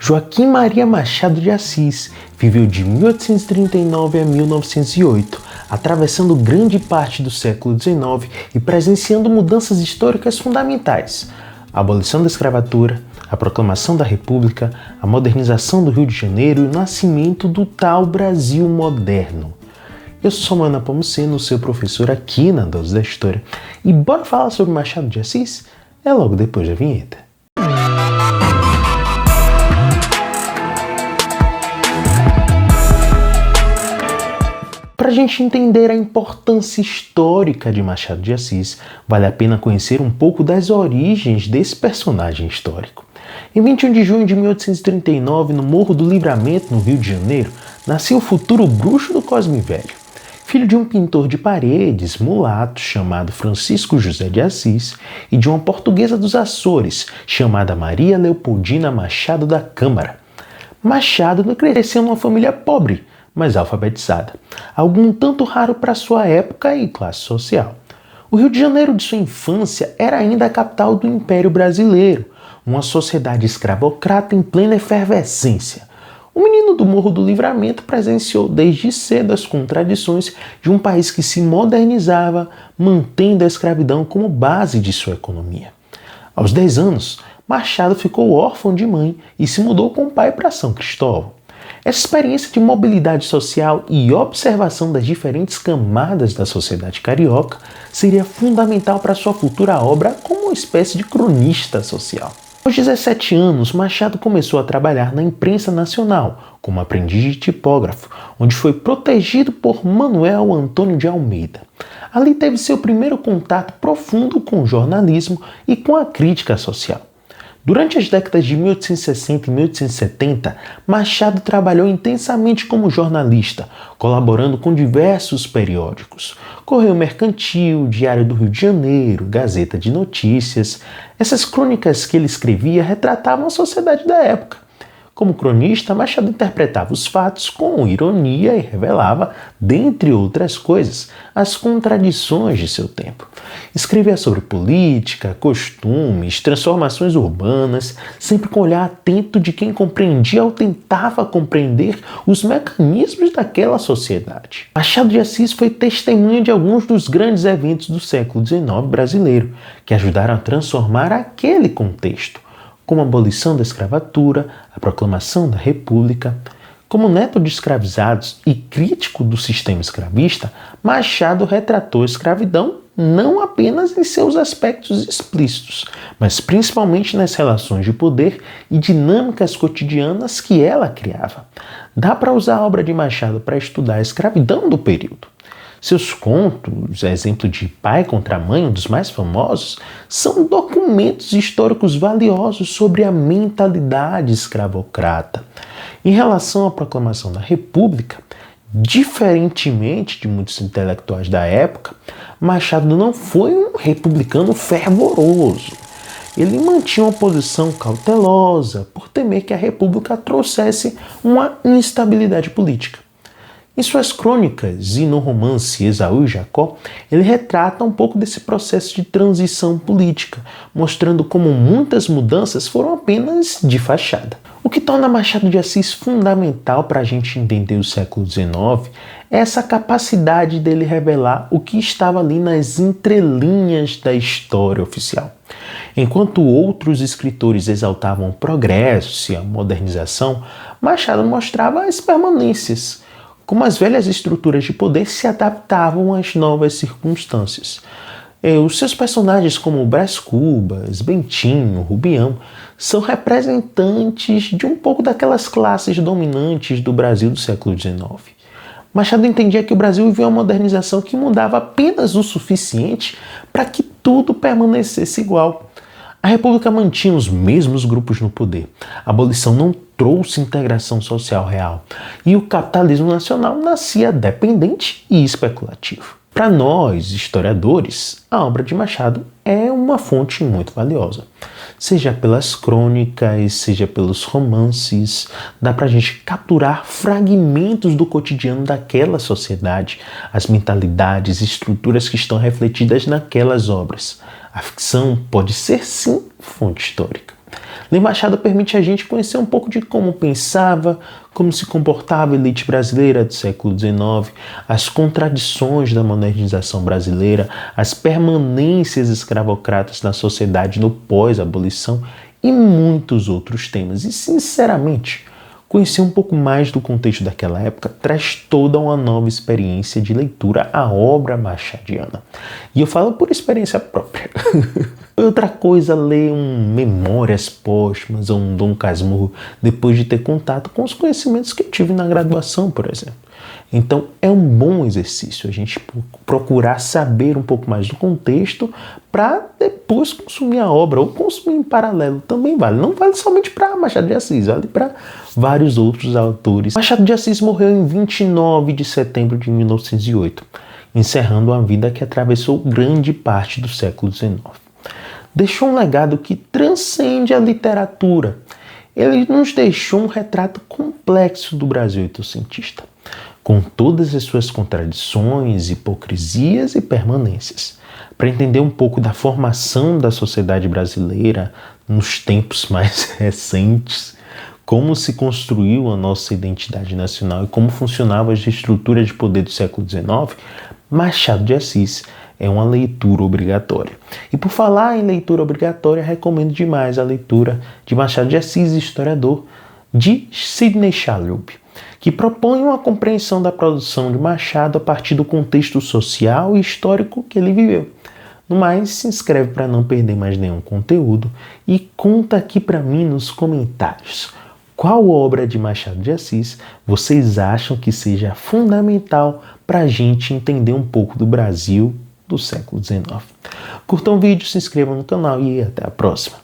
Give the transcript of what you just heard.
Joaquim Maria Machado de Assis viveu de 1839 a 1908, atravessando grande parte do século XIX e presenciando mudanças históricas fundamentais: a abolição da escravatura, a proclamação da República, a modernização do Rio de Janeiro e o nascimento do tal Brasil moderno. Eu sou Manuel Nepomuceno, seu professor aqui na Dose da História, e bora falar sobre Machado de Assis? É logo depois da vinheta. Para a gente entender a importância histórica de Machado de Assis, vale a pena conhecer um pouco das origens desse personagem histórico. Em 21 de junho de 1839, no Morro do Livramento, no Rio de Janeiro, nasceu o futuro bruxo do Cosme Velho. Filho de um pintor de paredes, mulato, chamado Francisco José de Assis, e de uma portuguesa dos Açores, chamada Maria Leopoldina Machado da Câmara. Machado cresceu numa família pobre, mas alfabetizada, algo um tanto raro para sua época e classe social. O Rio de Janeiro de sua infância era ainda a capital do Império Brasileiro, uma sociedade escravocrata em plena efervescência. O menino do Morro do Livramento presenciou desde cedo as contradições de um país que se modernizava, mantendo a escravidão como base de sua economia. Aos 10 anos, Machado ficou órfão de mãe e se mudou com o pai para São Cristóvão. Essa experiência de mobilidade social e observação das diferentes camadas da sociedade carioca seria fundamental para sua futura obra como uma espécie de cronista social. Aos 17 anos, Machado começou a trabalhar na imprensa nacional, como aprendiz de tipógrafo, onde foi protegido por Manuel Antônio de Almeida. Ali teve seu primeiro contato profundo com o jornalismo e com a crítica social. Durante as décadas de 1860 e 1870, Machado trabalhou intensamente como jornalista, colaborando com diversos periódicos: Correio Mercantil, Diário do Rio de Janeiro, Gazeta de Notícias. Essas crônicas que ele escrevia retratavam a sociedade da época. Como cronista, Machado interpretava os fatos com ironia e revelava, dentre outras coisas, as contradições de seu tempo. Escrevia sobre política, costumes, transformações urbanas, sempre com o olhar atento de quem compreendia ou tentava compreender os mecanismos daquela sociedade. Machado de Assis foi testemunha de alguns dos grandes eventos do século XIX brasileiro, que ajudaram a transformar aquele contexto, como a abolição da escravatura, a proclamação da República. Como neto de escravizados e crítico do sistema escravista, Machado retratou a escravidão não apenas em seus aspectos explícitos, mas principalmente nas relações de poder e dinâmicas cotidianas que ela criava. Dá para usar a obra de Machado para estudar a escravidão do período. Seus contos, a exemplo de Pai contra Mãe, um dos mais famosos, são documentos históricos valiosos sobre a mentalidade escravocrata. Em relação à proclamação da República, diferentemente de muitos intelectuais da época, Machado não foi um republicano fervoroso. Ele mantinha uma posição cautelosa por temer que a República trouxesse uma instabilidade política. Em suas crônicas e no romance Esaú e Jacó, ele retrata um pouco desse processo de transição política, mostrando como muitas mudanças foram apenas de fachada. O que torna Machado de Assis fundamental para a gente entender o século XIX é essa capacidade dele revelar o que estava ali nas entrelinhas da história oficial. Enquanto outros escritores exaltavam o progresso e a modernização, Machado mostrava as permanências, como as velhas estruturas de poder se adaptavam às novas circunstâncias. Os seus personagens como Brás Cubas, Bentinho, Rubião, são representantes de um pouco daquelas classes dominantes do Brasil do século XIX. Machado entendia que o Brasil vivia uma modernização que mudava apenas o suficiente para que tudo permanecesse igual. A República mantinha os mesmos grupos no poder. A abolição não trouxe integração social real. E o capitalismo nacional nascia dependente e especulativo. Para nós, historiadores, a obra de Machado é uma fonte muito valiosa. Seja pelas crônicas, seja pelos romances, dá para a gente capturar fragmentos do cotidiano daquela sociedade, as mentalidades e estruturas que estão refletidas naquelas obras. A ficção pode ser, sim, fonte histórica. Ler Machado permite a gente conhecer um pouco de como pensava, como se comportava a elite brasileira do século XIX, as contradições da modernização brasileira, as permanências escravocratas na sociedade no pós-abolição e muitos outros temas. E, sinceramente, conhecer um pouco mais do contexto daquela época traz toda uma nova experiência de leitura à obra machadiana. E eu falo por experiência própria. Outra coisa, ler Memórias Póstumas ou um Dom Casmurro depois de ter contato com os conhecimentos que eu tive na graduação, por exemplo. Então é um bom exercício a gente procurar saber um pouco mais do contexto para depois consumir a obra ou consumir em paralelo. Também vale. Não vale somente para Machado de Assis, vale para vários outros autores. Machado de Assis morreu em 29 de setembro de 1908, encerrando uma vida que atravessou grande parte do século XIX. Deixou um legado que transcende a literatura. Ele nos deixou um retrato complexo do Brasil oitocentista, com todas as suas contradições, hipocrisias e permanências. Para entender um pouco da formação da sociedade brasileira nos tempos mais recentes, como se construiu a nossa identidade nacional e como funcionavam as estruturas de poder do século XIX, Machado de Assis é uma leitura obrigatória. E por falar em leitura obrigatória, recomendo demais a leitura de Machado de Assis, historiador, de Sidney Chalhoub, que propõe uma compreensão da produção de Machado a partir do contexto social e histórico que ele viveu. No mais, se inscreve para não perder mais nenhum conteúdo e conta aqui para mim nos comentários qual obra de Machado de Assis vocês acham que seja fundamental para a gente entender um pouco do Brasil do século XIX. Curtam o vídeo, se inscrevam no canal e até a próxima.